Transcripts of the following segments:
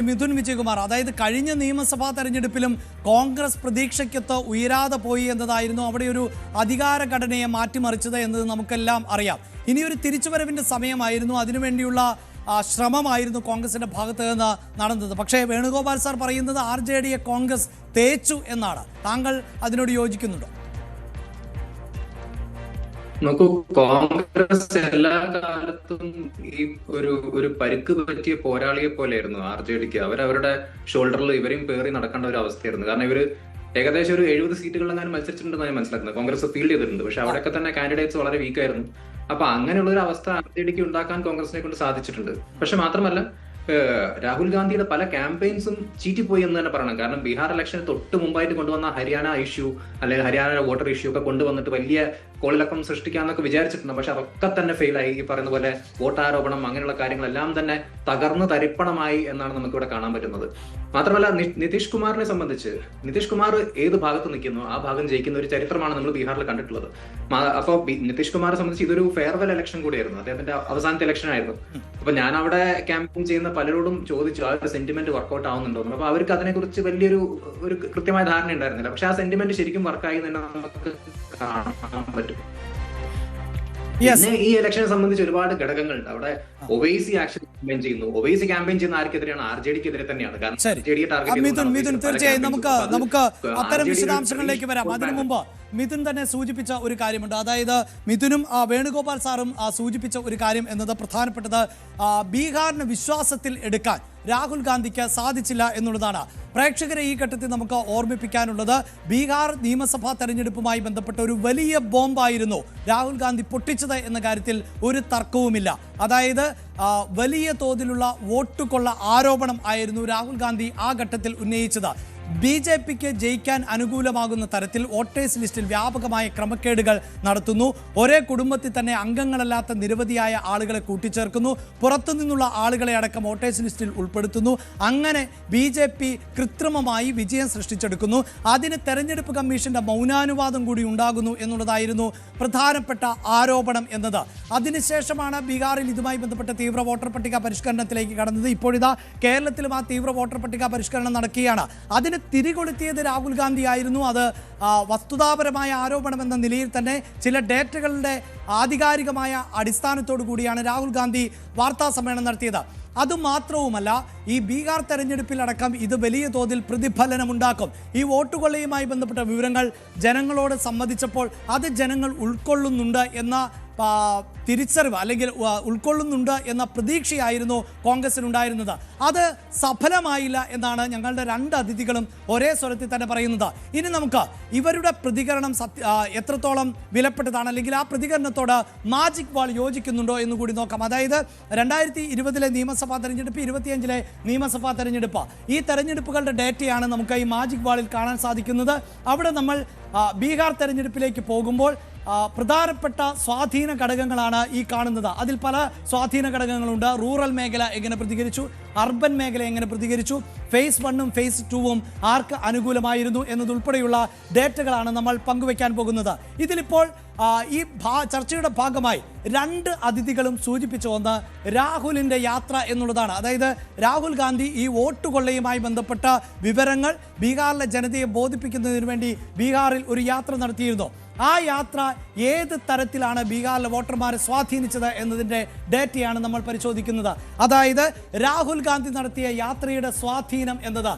മിഥുൻ വിജയകുമാർ, അതായത് കഴിഞ്ഞ നിയമസഭാ തെരഞ്ഞെടുപ്പിലും കോൺഗ്രസ് പ്രതീക്ഷയ്ക്കൊത്ത് ഉയരാതെ പോയി എന്നതായിരുന്നു അവിടെ ഒരു അധികാര ഘടനയെ മാറ്റിമറിച്ചത് എന്നത് നമുക്കെല്ലാം അറിയാം. ഇനിയൊരു തിരിച്ചുവരവിൻ്റെ സമയമായിരുന്നു, അതിനുവേണ്ടിയുള്ള ശ്രമമായിരുന്നു കോൺഗ്രസിൻ്റെ ഭാഗത്ത് നിന്ന് നടന്നത്. പക്ഷേ വേണുഗോപാൽ സാർ പറയുന്നത് RJDയെ കോൺഗ്രസ് തേച്ചു എന്നാണ്. താങ്കൾ അതിനോട് യോജിക്കുന്നുണ്ടോ? നോക്കൂ, കോൺഗ്രസ് എല്ലാ കാലത്തും ഈ ഒരു പരിക്ക് പറ്റിയ പോരാളിയെ പോലെയായിരുന്നു RJDക്ക്. അവരവരുടെ ഷോൾഡറിൽ ഇവരെയും പേറി നടക്കേണ്ട ഒരു അവസ്ഥയായിരുന്നു. കാരണം ഇവര് ഏകദേശം ഒരു 70 സീറ്റുകളിലെങ്ങാനും മത്സരിച്ചിട്ടുണ്ടെന്ന് ഞാൻ മനസ്സിലാക്കുന്നത്. കോൺഗ്രസ് ഫീൽഡ് ചെയ്തിട്ടുണ്ട്, പക്ഷെ അവിടെയൊക്കെ തന്നെ കാൻഡിഡേറ്റ്സ് വളരെ വീക്കായിരുന്നു. അപ്പൊ അങ്ങനെയുള്ള ഒരു അവസ്ഥ RJDക്ക് ഉണ്ടാക്കാൻ കോൺഗ്രസിനെ കൊണ്ട് സാധിച്ചിട്ടുണ്ട്. പക്ഷെ മാത്രമല്ല, രാഹുൽ ഗാന്ധിയുടെ പല ക്യാമ്പയിൻസും ചീറ്റിപ്പോയി എന്ന് തന്നെ പറയണം. കാരണം ബീഹാർ ഇലക്ഷന് തൊട്ട് മുമ്പായിട്ട് കൊണ്ടുവന്ന ഹരിയാന ഇഷ്യൂ അല്ലെങ്കിൽ ഹരിയാന വോട്ടർ ഇഷ്യൂ ഒക്കെ കൊണ്ടുവന്നിട്ട് വലിയ കോളിളക്കം സൃഷ്ടിക്കാന്നൊക്കെ വിചാരിച്ചിട്ടുണ്ട്. പക്ഷെ അതൊക്കെ തന്നെ ഫെയിലായി. ഈ പറയുന്ന പോലെ വോട്ടാരോപണം അങ്ങനെയുള്ള കാര്യങ്ങളെല്ലാം തന്നെ തകർന്ന് തരിപ്പണമായി എന്നാണ് നമുക്കിവിടെ കാണാൻ പറ്റുന്നത്. മാത്രമല്ല, നിതീഷ് കുമാറിനെ സംബന്ധിച്ച് നിതീഷ് കുമാർ ഏത് ഭാഗത്ത് നിൽക്കുന്നു ആ ഭാഗം ജയിക്കുന്ന ഒരു ചരിത്രമാണ് നമ്മൾ ബീഹാറിൽ കണ്ടിട്ടുള്ളത്. അപ്പോൾ നിതീഷ് കുമാറെ സംബന്ധിച്ച് ഇതൊരു ഫെയർവെൽ ഇലക്ഷൻ കൂടിയായിരുന്നു, അദ്ദേഹത്തിന്റെ അവസാനത്തെ ഇലക്ഷൻ ആയിരുന്നു. അപ്പൊ ഞാൻ അവിടെ ക്യാമ്പയിൻ ചെയ്യുന്ന പലരോടും ചോദിച്ചു ആ ഒരു സെന്റിമെന്റ് വർക്ക്ഔട്ട് ആവുന്നുണ്ടോ. അപ്പൊ അവർക്ക് അതിനെക്കുറിച്ച് വലിയൊരു കൃത്യമായ ധാരണ ഉണ്ടായിരുന്നില്ല. പക്ഷെ ആ സെന്റിമെന്റ് ശരിക്കും വർക്കായി തന്നെ നമുക്ക് കാണാൻ പറ്റും. പിന്നെ ഈ ഇലക്ഷനെ സംബന്ധിച്ച് ഒരുപാട് ഘടകങ്ങളുണ്ട്. അവിടെ ഒവൈസി ആക്ഷൻ ക്യാമ്പയിൻ ചെയ്യുന്നു. ഒവൈസി ക്യാമ്പയിൻ ചെയ്യുന്ന ആർക്കെതിരെയാണ്? RJDക്കെതിരെ തന്നെയാണ്. തീർച്ചയായും നമുക്ക് അത്തരം വിശദാംശങ്ങളിലേക്ക് വരാം. അതിനു മുമ്പ് മിഥുൻ തന്നെ സൂചിപ്പിച്ച ഒരു കാര്യമുണ്ട്. അതായത് മിഥുനും വേണുഗോപാൽ സാറും സൂചിപ്പിച്ച ഒരു കാര്യം എന്നത് പ്രധാനപ്പെട്ടത് ബീഹാറിന് വിശ്വാസത്തിൽ എടുക്കാൻ രാഹുൽ ഗാന്ധിക്ക് സാധിച്ചില്ല എന്നുള്ളതാണ്. പ്രേക്ഷകരെ ഈ ഘട്ടത്തിൽ നമുക്ക് ഓർമ്മിപ്പിക്കാനുള്ളത്, ബീഹാർ നിയമസഭാ തെരഞ്ഞെടുപ്പുമായി ബന്ധപ്പെട്ട ഒരു വലിയ ബോംബായിരുന്നു രാഹുൽ ഗാന്ധി പൊട്ടിച്ചത് എന്ന കാര്യത്തിൽ ഒരു തർക്കവുമില്ല. അതായത് വലിയ തോതിലുള്ള വോട്ടുകൊള്ള ആരോപണം ആയിരുന്നു രാഹുൽ ഗാന്ധി ആ ഘട്ടത്തിൽ ഉന്നയിച്ചത്. BJPക്ക് ജയിക്കാൻ അനുകൂലമാകുന്ന തരത്തിൽ വോട്ടേഴ്സ് ലിസ്റ്റിൽ വ്യാപകമായ ക്രമക്കേടുകൾ നടത്തുന്നു. ഒരേ കുടുംബത്തിൽ തന്നെ അംഗങ്ങളല്ലാത്ത നിരവധിയായ ആളുകളെ കൂട്ടിച്ചേർക്കുന്നു. പുറത്തുനിന്നുള്ള ആളുകളെ അടക്കം വോട്ടേഴ്സ് ലിസ്റ്റിൽ ഉൾപ്പെടുത്തുന്നു. അങ്ങനെ BJP കൃത്രിമമായി വിജയം സൃഷ്ടിച്ചെടുക്കുന്നു. അതിന് തെരഞ്ഞെടുപ്പ് കമ്മീഷന്റെ മൗനാനുവാദം കൂടി ഉണ്ടാകുന്നു എന്നുള്ളതായിരുന്നു പ്രധാനപ്പെട്ട ആരോപണം എന്നത്. അതിനുശേഷമാണ് ബീഹാറിൽ ഇതുമായി ബന്ധപ്പെട്ട തീവ്ര വോട്ടർ പട്ടിക പരിഷ്കരണത്തിലേക്ക് കടന്നത്. ഇപ്പോഴിതാ കേരളത്തിലും ആ തീവ്ര വോട്ടർ പട്ടിക പരിഷ്കരണം നടക്കുകയാണ്. അതിന് തിരികൊളുത്തിയത് രാഹുൽ ഗാന്ധി ആയിരുന്നു. അത് വസ്തുതാപരമായ ആരോപണം എന്ന നിലയിൽ തന്നെ ചില ഡേറ്റകളുടെ ആധികാരികമായ അടിസ്ഥാനത്തോടു കൂടിയാണ് രാഹുൽ ഗാന്ധി വാർത്താ സമ്മേളനം നടത്തിയത്. അതുമാത്രവുമല്ല, ഈ ബീഹാർ തെരഞ്ഞെടുപ്പിലടക്കം ഇത് വലിയ തോതിൽ പ്രതിഫലനമുണ്ടാക്കും. ഈ വോട്ടുകൊള്ളയുമായി ബന്ധപ്പെട്ട വിവരങ്ങൾ ജനങ്ങളോട് സമ്മതിച്ചപ്പോൾ അത് ജനങ്ങൾ ഉൾക്കൊള്ളുന്നുണ്ട് എന്ന തിരിച്ചറിവ് അല്ലെങ്കിൽ ഉൾക്കൊള്ളുന്നുണ്ട് എന്ന പ്രതീക്ഷയായിരുന്നു കോൺഗ്രസിനുണ്ടായിരുന്നത്. അത് സഫലമായില്ല എന്നാണ് ഞങ്ങളുടെ രണ്ട് അതിഥികളും ഒരേ സ്വരത്തിൽ തന്നെ പറയുന്നത്. ഇനി നമുക്ക് ഇവരുടെ പ്രതികരണം എത്രത്തോളം വിലപ്പെട്ടതാണ്, അല്ലെങ്കിൽ ആ പ്രതികരണത്തോട് മാജിക് വാൾ യോജിക്കുന്നുണ്ടോ എന്ന് കൂടി നോക്കാം. അതായത് 2020 നിയമസഭാ തെരഞ്ഞെടുപ്പ്, 2025 നിയമസഭാ തെരഞ്ഞെടുപ്പ്, ഈ തെരഞ്ഞെടുപ്പുകളുടെ ഡേറ്റയാണ് നമുക്ക് ഈ മാജിക് വാളിൽ കാണാൻ സാധിക്കുന്നത്. അവിടെ നമ്മൾ ബീഹാർ തെരഞ്ഞെടുപ്പിലേക്ക് പോകുമ്പോൾ പ്രധാനപ്പെട്ട സ്വാധീന ഘടകങ്ങളാണ് ഈ കാണുന്നത്. അതിൽ പല സ്വാധീന ഘടകങ്ങളുണ്ട്. റൂറൽ മേഖല എങ്ങനെ പ്രതികരിച്ചു, അർബൻ മേഖല എങ്ങനെ പ്രതികരിച്ചു, ഫേസ് 1ഉം ഫേസ് 2ഉം ആർക്ക് അനുകൂലമായിരുന്നു എന്നതുൾപ്പെടെയുള്ള ഡേറ്റകളാണ് നമ്മൾ പങ്കുവയ്ക്കാൻ പോകുന്നത്. ഇതിലിപ്പോൾ ഈ ചർച്ചയുടെ ഭാഗമായി രണ്ട് അതിഥികളും സൂചിപ്പിച്ച ഒന്ന് രാഹുലിൻ്റെ യാത്ര എന്നുള്ളതാണ്. അതായത് രാഹുൽ ഗാന്ധി ഈ വോട്ടുകൊള്ളയുമായി ബന്ധപ്പെട്ട വിവരങ്ങൾ ബീഹാറിലെ ജനതയെ ബോധിപ്പിക്കുന്നതിന് വേണ്ടി ബീഹാറിൽ ഒരു യാത്ര നടത്തിയിരുന്നു. ആ യാത്ര ഏത് തരത്തിലാണ് ബീഹാറിലെ വോട്ടർമാരെ സ്വാധീനിച്ചത് എന്നതിൻ്റെ ഡേറ്റയാണ് നമ്മൾ പരിശോധിക്കുന്നത്. അതായത് രാഹുൽ ഗാന്ധി നടത്തിയ യാത്രയുടെ സ്വാധീനം എന്നത്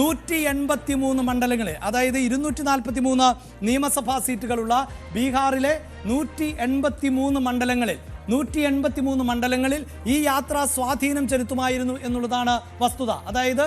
183 മണ്ഡലങ്ങളിൽ, അതായത് 243 നിയമസഭാ സീറ്റുകളുള്ള ബീഹാറിലെ 183 മണ്ഡലങ്ങളിൽ ഈ യാത്ര സ്വാധീനം ചെലുത്തുമായിരുന്നു എന്നുള്ളതാണ് വസ്തുത. അതായത്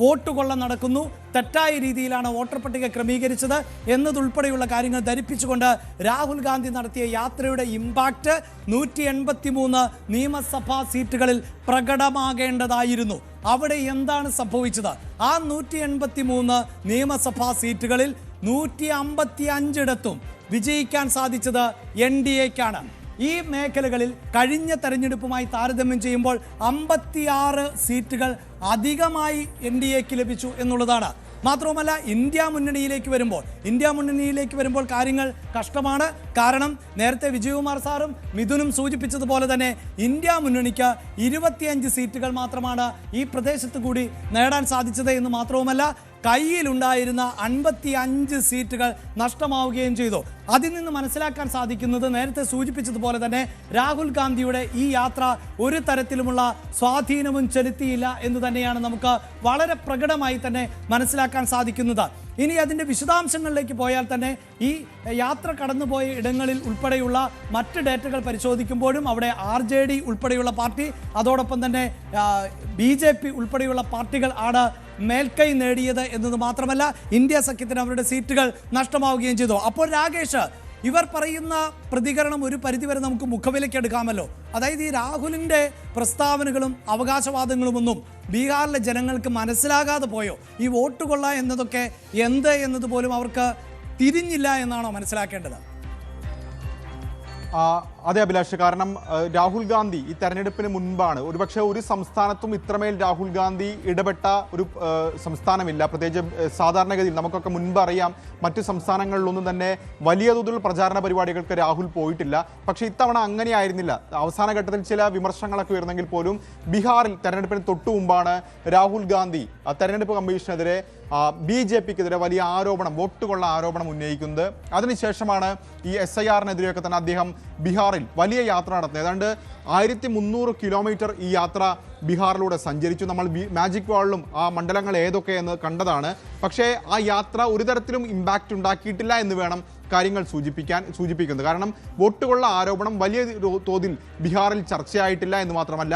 വോട്ടുകൊള്ള നടക്കുന്നു, തെറ്റായ രീതിയിലാണ് വോട്ടർ പട്ടിക ക്രമീകരിച്ചത് എന്നതുൾപ്പെടെയുള്ള കാര്യങ്ങൾ ധരിപ്പിച്ചുകൊണ്ട് രാഹുൽ ഗാന്ധി നടത്തിയ യാത്രയുടെ ഇമ്പാക്റ്റ് 183 നിയമസഭാ സീറ്റുകളിൽ പ്രകടമാകേണ്ടതായിരുന്നു. അവിടെ എന്താണ് സംഭവിച്ചത്? ആ 183 നിയമസഭാ സീറ്റുകളിൽ 155 വിജയിക്കാൻ സാധിച്ചത് NDAക്കാണ്. ഈ മേഖലകളിൽ കഴിഞ്ഞ തെരഞ്ഞെടുപ്പുമായി താരതമ്യം ചെയ്യുമ്പോൾ 56 സീറ്റുകൾ അധികമായി NDAക്ക് ലഭിച്ചു എന്നുള്ളതാണ്. മാത്രവുമല്ല ഇന്ത്യ മുന്നണിയിലേക്ക് വരുമ്പോൾ കാര്യങ്ങൾ കഷ്ടമാണ്. കാരണം നേരത്തെ വിജയകുമാർ സാറും മിഥുനും സൂചിപ്പിച്ചതുപോലെ തന്നെ ഇന്ത്യ മുന്നണിക്ക് 25 സീറ്റുകൾ മാത്രമാണ് ഈ പ്രദേശത്ത് കൂടി നേടാൻ സാധിച്ചത് എന്ന് മാത്രവുമല്ല കയ്യിലുണ്ടായിരുന്ന 55 സീറ്റുകൾ നഷ്ടമാവുകയും ചെയ്തു. അതിൽ നിന്ന് മനസ്സിലാക്കാൻ സാധിക്കുന്നത് നേരത്തെ സൂചിപ്പിച്ചതുപോലെ തന്നെ രാഹുൽ ഗാന്ധിയുടെ ഈ യാത്ര ഒരു തരത്തിലുമുള്ള സ്വാധീനവും ചെലുത്തിയില്ല എന്ന് തന്നെയാണ് നമുക്ക് വളരെ പ്രകടമായി തന്നെ മനസ്സിലാക്കാൻ സാധിക്കുന്നത്. ഇനി അതിൻ്റെ വിശദാംശങ്ങളിലേക്ക് പോയാൽ തന്നെ ഈ യാത്ര കടന്നുപോയ ഇടങ്ങളിൽ ഉൾപ്പെടെയുള്ള മറ്റ് ഡേറ്റകൾ പരിശോധിക്കുമ്പോഴും അവിടെ RJD ഉൾപ്പെടെയുള്ള പാർട്ടി, അതോടൊപ്പം തന്നെ BJP ഉൾപ്പെടെയുള്ള പാർട്ടികൾ ആണ് മേൽക്കൈ നേടിയത് എന്നത് മാത്രമല്ല ഇന്ത്യ സഖ്യത്തിന് അവരുടെ സീറ്റുകൾ നഷ്ടമാവുകയും ചെയ്തു. അപ്പോൾ രാകേഷ്, ഇവർ പറയുന്ന പ്രതികരണം ഒരു പരിധിവരെ നമുക്ക് മുഖവിലക്കെടുക്കാമല്ലോ. അതായത് ഈ രാഹുലിൻ്റെ പ്രസ്താവനകളും അവകാശവാദങ്ങളുമൊന്നും ബീഹാറിലെ ജനങ്ങൾക്ക് മനസ്സിലാകാതെ പോയോ? ഈ വോട്ട് കൊള്ള എന്നതൊക്കെ എന്ത് എന്നതുപോലും അവർക്ക് തിരിഞ്ഞില്ല എന്നാണോ മനസ്സിലാക്കേണ്ടത്? അതെ അഭിലാഷ്, കാരണം രാഹുൽ ഗാന്ധി ഈ തെരഞ്ഞെടുപ്പിന് മുൻപാണ് ഒരുപക്ഷെ ഒരു സംസ്ഥാനത്തും ഇത്രമേൽ രാഹുൽ ഗാന്ധി ഇടപെട്ട ഒരു സംസ്ഥാനമില്ല. പ്രത്യേകിച്ച് സാധാരണഗതിയിൽ നമുക്കൊക്കെ മുൻപ് അറിയാം, മറ്റു സംസ്ഥാനങ്ങളിലൊന്നും തന്നെ വലിയ തോതിൽ പ്രചാരണ പരിപാടികൾക്ക് രാഹുൽ പോയിട്ടില്ല. പക്ഷേ ഇത്തവണ അങ്ങനെയായിരുന്നില്ല. അവസാന ഘട്ടത്തിൽ ചില വിമർശനങ്ങളൊക്കെ ഉയർന്നെങ്കിൽ പോലും ബീഹാറിൽ തെരഞ്ഞെടുപ്പിന് തൊട്ടു മുമ്പാണ് രാഹുൽ ഗാന്ധി തെരഞ്ഞെടുപ്പ് കമ്മീഷനെതിരെ BJPക്കെതിരെ വലിയ ആരോപണം, വോട്ടുകൊള്ള ആരോപണം ഉന്നയിക്കുന്നത്. അതിനുശേഷമാണ് ഈ SIRനെതിരെയൊക്കെ തന്നെ അദ്ദേഹം ബീഹാറിൽ വലിയ യാത്ര നടത്തുന്നത്. ഏതാണ്ട് 1300 കിലോമീറ്റർ ഈ യാത്ര ബീഹാറിലൂടെ സഞ്ചരിച്ചു. നമ്മൾ മാജിക് വാളിലും ആ മണ്ഡലങ്ങൾ ഏതൊക്കെയെന്ന് കണ്ടതാണ്. പക്ഷേ ആ യാത്ര ഒരു തരത്തിലും ഇമ്പാക്റ്റ് ഉണ്ടാക്കിയിട്ടില്ല എന്ന് വേണം കാര്യങ്ങൾ സൂചിപ്പിക്കുന്നത്. കാരണം വോട്ടുകൊള്ള ആരോപണം വലിയ തോതിൽ ബീഹാറിൽ ചർച്ചയായിട്ടില്ല എന്ന് മാത്രമല്ല,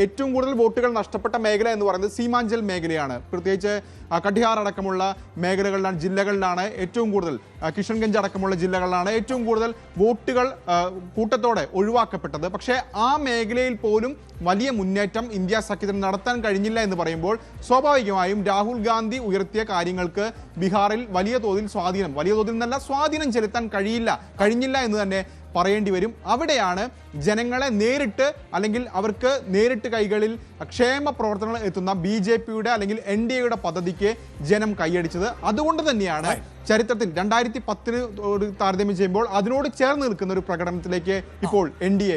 ഏറ്റവും കൂടുതൽ വോട്ടുകൾ നഷ്ടപ്പെട്ട മേഖല എന്ന് പറയുന്നത് സീമാഞ്ചൽ മേഖലയാണ്. പ്രത്യേകിച്ച് കഠിയാർ അടക്കമുള്ള ജില്ലകളിലാണ് ഏറ്റവും കൂടുതൽ, കിഷൻഗഞ്ച് അടക്കമുള്ള ജില്ലകളിലാണ് ഏറ്റവും കൂടുതൽ വോട്ടുകൾ കൂട്ടത്തോടെ ഒഴിവാക്കപ്പെട്ടത്. പക്ഷേ ആ മേഖലയിൽ പോലും വലിയ മുന്നേറ്റം ഇന്ത്യ സഖ്യത്തിന് നടത്താൻ കഴിഞ്ഞില്ല എന്ന് പറയുമ്പോൾ സ്വാഭാവികമായും രാഹുൽ ഗാന്ധി ഉയർത്തിയ കാര്യങ്ങൾക്ക് ബീഹാറിൽ വലിയ തോതിൽ സ്വാധീനം ചെലുത്താൻ കഴിഞ്ഞില്ല എന്ന് തന്നെ പറയേണ്ടി വരും. അവിടെയാണ് ജനങ്ങളെ അല്ലെങ്കിൽ അവർക്ക് നേരിട്ട് കൈകളിൽ ക്ഷേമ പ്രവർത്തനങ്ങൾ എത്തുന്ന BJPയുടെ അല്ലെങ്കിൽ NDAയുടെ പദ്ധതിക്ക് ജനം കൈയടിച്ചത്. അതുകൊണ്ട് തന്നെയാണ് ചരിത്രത്തിൽ 2010 താരതമ്യം ചെയ്യുമ്പോൾ അതിനോട് ചേർന്ന് നിൽക്കുന്ന ഒരു പ്രകടനത്തിലേക്ക് ഇപ്പോൾ NDA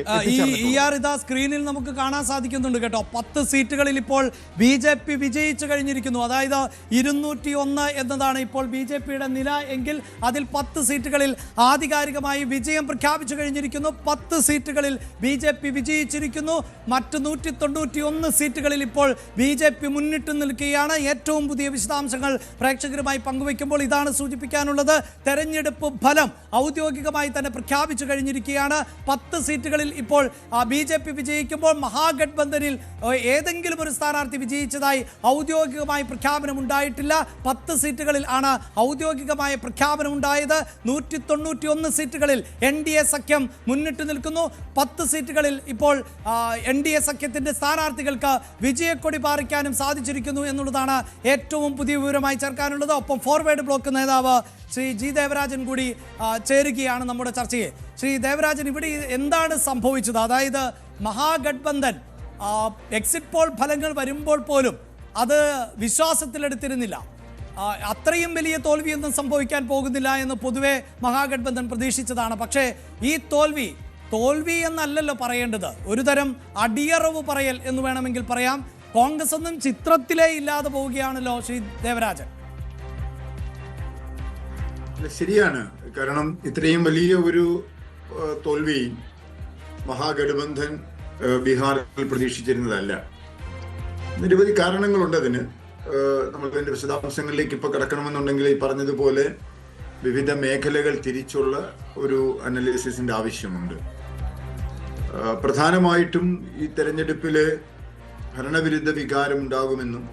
ഇതാ സ്ക്രീനിൽ നമുക്ക് കാണാൻ സാധിക്കുന്നുണ്ട് കേട്ടോ. 10 സീറ്റുകളിൽ ഇപ്പോൾ BJP വിജയിച്ചു കഴിഞ്ഞിരിക്കുന്നു. അതായത് 201 എന്നതാണ് ഇപ്പോൾ BJPയുടെ നില എങ്കിൽ അതിൽ 10 സീറ്റുകളിൽ ആധികാരികമായി വിജയം പ്രഖ്യാപിച്ചു കഴിഞ്ഞിരിക്കുന്നു. 10 സീറ്റുകളിൽ BJP വിജയിച്ചിരിക്കുന്നു. മറ്റ് 191 സീറ്റുകളിൽ ഇപ്പോൾ BJP മുന്നിട്ട് നിൽക്കുകയാണ്. ഏറ്റവും പുതിയ വിശദാംശങ്ങൾ പ്രേക്ഷകരുമായി പങ്കുവയ്ക്കുമ്പോൾ ഇതാണ് സൂചിപ്പിക്കാനുള്ളത്. തെരഞ്ഞെടുപ്പ് ഫലം ഔദ്യോഗികമായി തന്നെ പ്രഖ്യാപിച്ചു കഴിഞ്ഞിരിക്കുകയാണ്. 10 സീറ്റുകളിൽ ഇപ്പോൾ BJP വിജയിക്കുമ്പോൾ മഹാഗഡ്ബന്ധനിൽ ഏതെങ്കിലും ഒരു സ്ഥാനാർത്ഥി വിജയിച്ചതായി ഔദ്യോഗികമായി പ്രഖ്യാപനം ഉണ്ടായിട്ടില്ല. 10 സീറ്റുകളിൽ ആണ് ഔദ്യോഗികമായ പ്രഖ്യാപനം ഉണ്ടായത്. 191 സീറ്റുകളിൽ NDA സഖ്യം മുന്നിട്ട് നിൽക്കുന്നു. 10 സീറ്റുകളിൽ ഇപ്പോൾ NDA സഖ്യത്തിന്റെ സ്ഥാനാർത്ഥികൾക്ക് വിജയക്കൊടി പാറിക്കാനും സാധിച്ചിരിക്കുന്നു എന്നുള്ളതാണ് ഏറ്റവും പുതിയ വിവരമായി ചേർക്കാനുള്ളത്. ഒപ്പം ഫോർവേഡ് ബ്ലോക്ക് നേതാവ് ശ്രീ G. ദേവരാജൻ കൂടി ചേരുകയാണ് നമ്മുടെ ചർച്ചയെ. ശ്രീ ദേവരാജൻ, ഇവിടെ എന്താണ് സംഭവിച്ചത്? അതായത് മഹാഗഡ്ബന്ധൻ എക്സിറ്റ് പോൾ ഫലങ്ങൾ വരുമ്പോൾ പോലും അത് വിശ്വാസത്തിലെടുത്തിരുന്നില്ല. അത്രയും വലിയ തോൽവിയൊന്നും സംഭവിക്കാൻ പോകുന്നില്ല എന്ന് പൊതുവെ മഹാഗഡ്ബന്ധൻ പ്രതീക്ഷിച്ചതാണ്. പക്ഷേ ഈ തോൽവി എന്നല്ലല്ലോ പറയേണ്ടത്, ഒരു തരം അടിയറവ് പറയൽ എന്ന് വേണമെങ്കിൽ പറയാം. കോൺഗ്രസ് ഒന്നും ചിത്രത്തിലേ ഇല്ലാതെ പോവുകയാണല്ലോ ശ്രീ ദേവരാജൻ. ശരിയാണ്. കാരണം ഇത്രയും വലിയ ഒരു തോൽവി മഹാഗഡ്ബന്ധൻ ബീഹാറിൽ പ്രതീക്ഷിച്ചിരുന്നതല്ല. നിരവധി കാരണങ്ങളുണ്ട് അതിന്. നമ്മൾ അതിന്റെ വിശദാംശങ്ങളിലേക്ക് ഇപ്പൊ കിടക്കണമെന്നുണ്ടെങ്കിൽ ഈ പറഞ്ഞതുപോലെ വിവിധ മേഖലകൾ തിരിച്ചുള്ള ഒരു അനാലിസിസിന്റെ ആവശ്യമുണ്ട്. പ്രധാനമായിട്ടും ഈ തെരഞ്ഞെടുപ്പില് ഭരണവിരുദ്ധ വികാരം ഉണ്ടാകുമെന്നും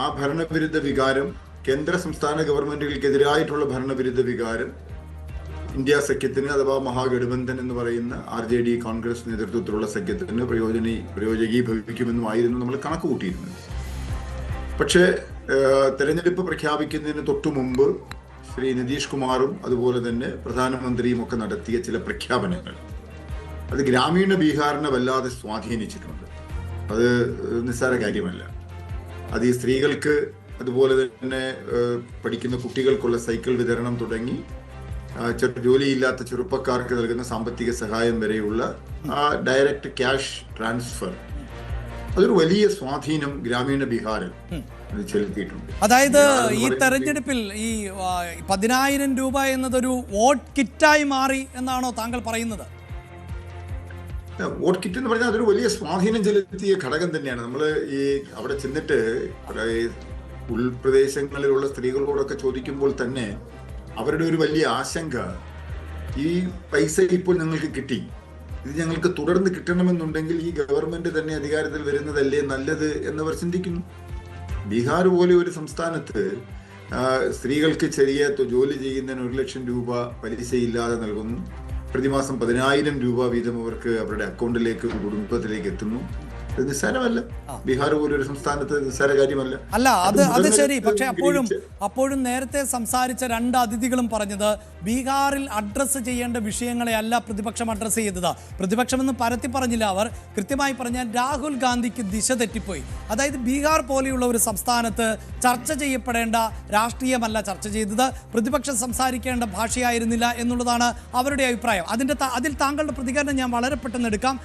ആ ഭരണവിരുദ്ധ വികാരം കേന്ദ്ര സംസ്ഥാന ഗവൺമെന്റുകൾക്കെതിരായിട്ടുള്ള ഭരണവിരുദ്ധ വികാരം ഇന്ത്യ സഖ്യത്തിന് അഥവാ മഹാഗഡ്ബന്ധൻ എന്ന് പറയുന്ന RJD കോൺഗ്രസ് നേതൃത്വത്തിലുള്ള സഖ്യത്തിന് പ്രയോജനീഭവിക്കുമെന്നുമായിരുന്നു നമ്മൾ കണക്ക് കൂട്ടിയിരുന്നത്. പക്ഷേ തെരഞ്ഞെടുപ്പ് പ്രഖ്യാപിക്കുന്നതിന് തൊട്ടു മുമ്പ് ശ്രീ നിതീഷ് കുമാറും അതുപോലെ തന്നെ പ്രധാനമന്ത്രിയും ഒക്കെ നടത്തിയ ചില പ്രഖ്യാപനങ്ങൾ അത് ഗ്രാമീണ ബീഹാറിനെ വല്ലാതെ സ്വാധീനിച്ചിട്ടുണ്ട്. അത് നിസ്സാര കാര്യമല്ല. അത് ഈ സ്ത്രീകൾക്ക് അതുപോലെ തന്നെ പഠിക്കുന്ന കുട്ടികൾക്കുള്ള സൈക്കിൾ വിതരണം തുടങ്ങി ജോലിയില്ലാത്ത ചെറുപ്പക്കാർക്ക് നൽകുന്ന സാമ്പത്തിക സഹായം വരെയുള്ള ആ ഡയറക്റ്റ് ക്യാഷ് ട്രാൻസ്ഫർ അതൊരു വലിയ സ്വാധീനം ഗ്രാമീണ ബീഹാറിൽ ചെലുത്തിയിട്ടുണ്ട്. അതായത് ഈ തെരഞ്ഞെടുപ്പിൽ ഈ 10,000 രൂപ എന്നതൊരു വോട്ട് കിറ്റായി മാറി എന്നാണോ താങ്കൾ പറയുന്നത്? വോട്ട് കിറ്റ് എന്ന് പറഞ്ഞാൽ അതൊരു വലിയ സ്വാധീനം ചെലുത്തിയ ഘടകം തന്നെയാണ്. നമ്മൾ ഈ അവിടെ ചെന്നിട്ട് ഉൾപ്രദേശങ്ങളിലുള്ള സ്ത്രീകളോടൊക്കെ ചോദിക്കുമ്പോൾ തന്നെ അവരുടെ ഒരു വലിയ ആശങ്ക, ഈ പൈസ ഇപ്പോൾ ഞങ്ങൾക്ക് കിട്ടി, ഇത് ഞങ്ങൾക്ക് തുടർന്ന് കിട്ടണമെന്നുണ്ടെങ്കിൽ ഈ ഗവൺമെന്റ് തന്നെ അധികാരത്തിൽ വരുന്നതല്ലേ നല്ലത് എന്നവർ ചിന്തിക്കുന്നു. ബീഹാർ പോലെ ഒരു സംസ്ഥാനത്ത് സ്ത്രീകൾക്ക് ചെറിയ ജോലി ചെയ്യുന്നതിന് 1 ലക്ഷം രൂപ പലിശയില്ലാതെ നൽകുന്നു. പ്രതിമാസം 10,000 രൂപ വീതം അവർക്ക് അവരുടെ അക്കൗണ്ടിലേക്ക് കുടുംബത്തിലേക്ക് എത്തുന്നു. ഇത് നിസ്സാരമല്ല. ബീഹാർ പോലെ ഒരു സംസ്ഥാനത്ത് നിസ്സാര കാര്യമല്ല. അല്ല, അത് ശരി. പക്ഷെ അപ്പോഴും നേരത്തെ സംസാരിച്ച 2 അതിഥികളും പറഞ്ഞത് ബീഹാറിൽ അഡ്രസ്സ് ചെയ്യേണ്ട വിഷയങ്ങളെ അല്ല പ്രതിപക്ഷം അഡ്രസ്സ് ചെയ്തത്. പ്രതിപക്ഷമെന്ന് പരത്തി പറഞ്ഞില്ല അവർ. കൃത്യമായി പറഞ്ഞാൽ രാഹുൽ ഗാന്ധിക്ക് ദിശ തെറ്റിപ്പോയി. അതായത് ബീഹാർ പോലെയുള്ള ഒരു സംസ്ഥാനത്ത് ചർച്ച ചെയ്യപ്പെടേണ്ട രാഷ്ട്രീയമല്ല ചർച്ച ചെയ്തത്, പ്രതിപക്ഷം സംസാരിക്കേണ്ട ഭാഷയായിരുന്നില്ല എന്നുള്ളതാണ് അവരുടെ അഭിപ്രായം. അതിൽ താങ്കളുടെ പ്രതികരണം ഞാൻ വളരെ പെട്ടെന്ന് എടുക്കാം.